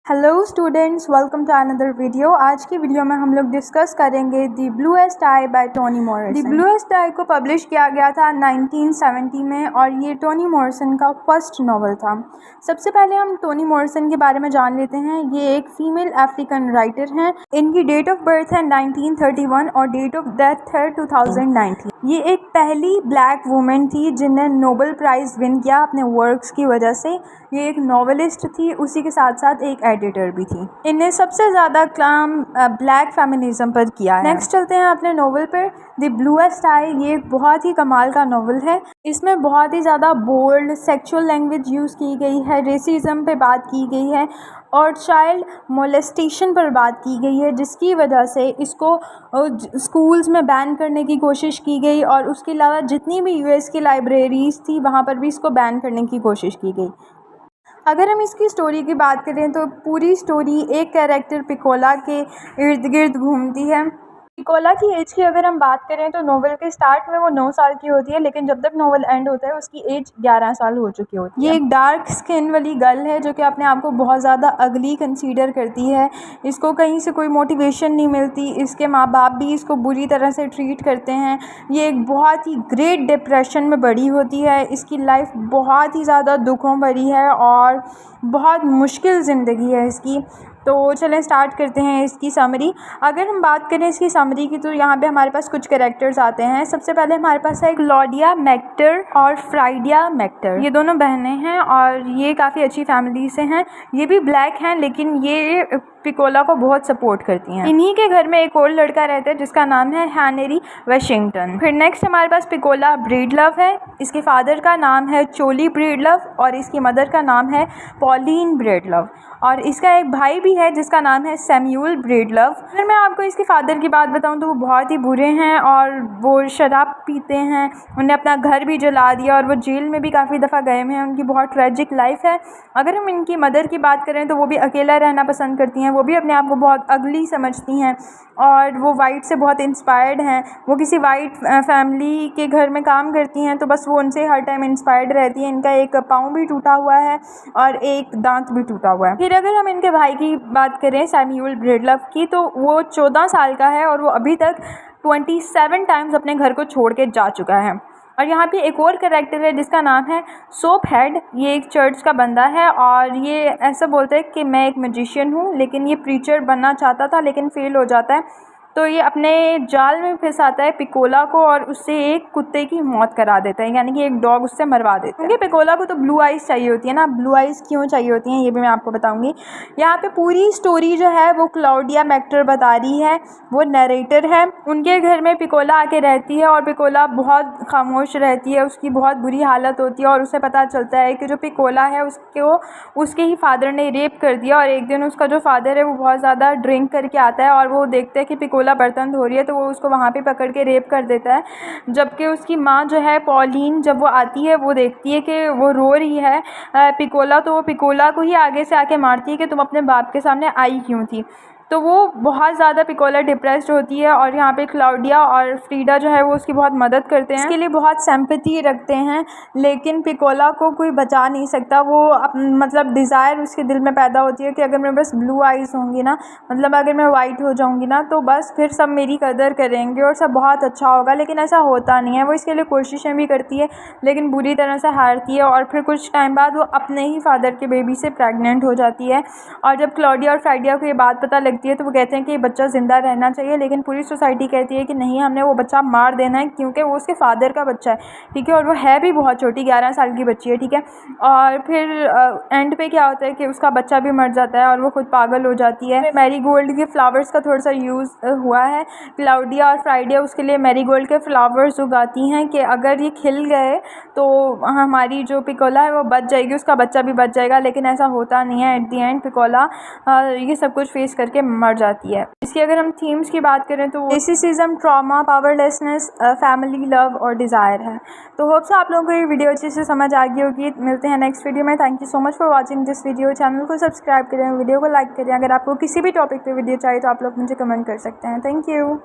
Hello students, welcome to another video. आज की video में हम लोग डिस्कस करेंगे the bluest eye by Toni Morrison. The bluest eye को पब्लिश किया गया था 1970 में और ये टोनी मॉरिसन का फर्स्ट नॉवल था। सबसे पहले हम टोनी मॉरिसन के बारे में जान लेते हैं। ये एक फीमेल अफ्रीकन राइटर हैं। इनकी डेट ऑफ बर्थ है 1931 और डेट ऑफ डेथ है 2019। ये एक पहली ब्लैक वुमेन थी जिन्हें नोबेल प्राइज़ विन किया अपने वर्क्स की वजह से। ये एक नॉवेलिस्ट थी, उसी के साथ साथ एक एडिटर भी थी। इन्हें सबसे ज़्यादा काम ब्लैक फेमिनिज्म पर किया है। नेक्स्ट चलते हैं अपने नॉवल पर, द ब्लूएस्ट आई। ये एक बहुत ही कमाल का नॉवल है। इसमें बहुत ही ज़्यादा बोल्ड सेक्सुअल लैंग्वेज यूज़ की गई है, रेसिज्म पे बात की गई है और चाइल्ड मोलेस्टेशन पर बात की गई है, जिसकी वजह से इसको स्कूल्स में बैन करने की कोशिश की गई और उसके अलावा जितनी भी यूएस की लाइब्रेरीज़ थी वहाँ पर भी इसको बैन करने की कोशिश की गई। अगर हम इसकी स्टोरी की बात करें तो पूरी स्टोरी एक कैरेक्टर पिकोला के इर्द गिर्द घूमती है। पिकोला की एज की अगर हम बात करें तो नोवेल के स्टार्ट में वो 9 साल की होती है, लेकिन जब तक नोवेल एंड होता है उसकी एज 11 साल हो चुकी होती है। ये एक डार्क स्किन वाली गर्ल है जो कि अपने आप को बहुत ज़्यादा अगली कंसीडर करती है। इसको कहीं से कोई मोटिवेशन नहीं मिलती। इसके माँ बाप भी इसको बुरी तरह से ट्रीट करते हैं। ये एक बहुत ही ग्रेट डिप्रेशन में बड़ी होती है। इसकी लाइफ बहुत ही ज़्यादा दुखों भरी है और बहुत मुश्किल ज़िंदगी है इसकी। तो चलें स्टार्ट करते हैं इसकी समरी। अगर हम बात करें इसकी समरी की तो यहाँ पे हमारे पास कुछ कैरेक्टर्स आते हैं। सबसे पहले हमारे पास है क्लॉडिया मैक्टर और फ्राइडिया मैक्टर। ये दोनों बहनें हैं और ये काफ़ी अच्छी फैमिली से हैं। ये भी ब्लैक हैं लेकिन ये पिकोला को बहुत सपोर्ट करती हैं। इन्हीं के घर में एक और लड़का रहता है जिसका नाम है हेनरी वाशिंगटन। फिर नेक्स्ट हमारे पास पिकोला ब्रीडलव है। इसके फादर का नाम है चोली ब्रीडलव और इसकी मदर का नाम है पॉलीन ब्रीडलव और इसका एक भाई भी है जिसका नाम है सैम्यूल ब्रीडलव। अगर मैं आपको इसके फादर की बात बताऊं तो वो बहुत ही बुरे हैं और वो शराब पीते हैं। उन्हें अपना घर भी जला दिया और वो जेल में भी काफ़ी दफ़ा गए हैं। उनकी बहुत ट्रेजिक लाइफ है। अगर हम इनकी मदर की बात करें तो वो भी अकेला रहना पसंद करती हैं। वो भी अपने आप को बहुत अगली समझती हैं और वो वाइट से बहुत इंस्पायर्ड हैं। वो किसी वाइट फैमिली के घर में काम करती हैं तो बस वो उनसे हर टाइम इंस्पायर्ड रहती हैं। इनका एक पाँव भी टूटा हुआ है और एक दांत भी टूटा हुआ है। फिर अगर हम इनके भाई की बात करें सैम्यूल ब्रीडलव की तो वो 14 साल का है और वो अभी तक 27 टाइम्स अपने घर को छोड़ के जा चुका है। और यहाँ पे एक और कैरेक्टर है जिसका नाम है सोप हेड। ये एक चर्च का बंदा है और ये ऐसा बोलता है कि मैं एक मैजिशियन हूँ, लेकिन ये प्रीचर बनना चाहता था लेकिन फेल हो जाता है। तो ये अपने जाल में फंसाता है पिकोला को और उससे एक कुत्ते की मौत करा देता है, यानी कि एक डॉग उससे मरवा देता है। क्योंकि पिकोला को तो ब्लू आइज़ चाहिए होती है ना। ब्लू आइज़ क्यों चाहिए होती हैं ये भी मैं आपको बताऊंगी। यहाँ पे पूरी स्टोरी जो है वो क्लॉडिया मैक्टर बता रही है। वो नरेटर है। उनके घर में पिकोला आके रहती है और पिकोला बहुत खामोश रहती है। उसकी बहुत बुरी हालत होती है और उसे पता चलता है कि जो पिकोला है उसके ही फादर ने रेप कर दिया। और एक दिन उसका जो फादर है वो बहुत ज़्यादा ड्रिंक करके आता है और वो देखते हैं कि पिकोला बर्तन धो रही है तो वो उसको वहाँ पे पकड़ के रेप कर देता है। जबकि उसकी माँ जो है पॉलीन, जब वो आती है वो देखती है कि वो रो रही है पिकोला, तो वो पिकोला को ही आगे से आके मारती है कि तुम अपने बाप के सामने आई क्यों थी। तो वो बहुत ज़्यादा पिकोला डिप्रेस्ड होती है और यहाँ पे क्लाउडिया और फ्रीडा जो है वो उसकी बहुत मदद करते हैं, इसके लिए बहुत सिंपैथी रखते हैं। लेकिन पिकोला को कोई बचा नहीं सकता। वो मतलब डिज़ायर उसके दिल में पैदा होती है कि अगर मैं बस ब्लू आइज़ होंगी ना, मतलब अगर मैं वाइट हो जाऊँगी ना तो बस फिर सब मेरी कदर करेंगे और सब बहुत अच्छा होगा। लेकिन ऐसा होता नहीं है। वो इसके लिए कोशिशें भी करती है लेकिन बुरी तरह से हारती है और फिर कुछ टाइम बाद वो अपने ही फादर के बेबी से प्रेग्नेंट हो जाती है। और जब क्लॉडिया और फ्राइडिया को ये बात पता लगती है तो वो कहते हैं कि ये बच्चा ज़िंदा रहना चाहिए, लेकिन पूरी सोसाइटी कहती है कि नहीं, हमने वो बच्चा मार देना है क्योंकि वो उसके फादर का बच्चा है। ठीक है, और वो है भी बहुत छोटी, 11 साल की बच्ची है। ठीक है, और फिर एंड पे क्या होता है कि उसका बच्चा भी मर जाता है और वो खुद पागल हो जाती है। मैरीगोल्ड के फ्लावर्स का थोड़ा सा यूज़ हुआ है। क्लाउडिया और फ्राइडिया उसके लिए मैरीगोल्ड के फ्लावर्स उगाती हैं कि अगर ये खिल गए तो हमारी जो पिकोला है वो बच जाएगी, उसका बच्चा भी बच जाएगा। लेकिन ऐसा होता नहीं है। एट दी एंड पिकोला ये सब कुछ फेस करके मर जाती है। इसकी अगर हम थीम्स की बात करें तो racism, trauma, powerlessness, family, love और डिज़ायर है। तो होप सो आप लोगों को ये वीडियो अच्छे से समझ आ गई होगी। मिलते हैं नेक्स्ट वीडियो में। Thank you so much for watching this video. Channel को सब्सक्राइब करें, वीडियो को लाइक करें। अगर आपको किसी भी टॉपिक पे वीडियो चाहिए तो आप लोग मुझे कमेंट कर सकते हैं। Thank you.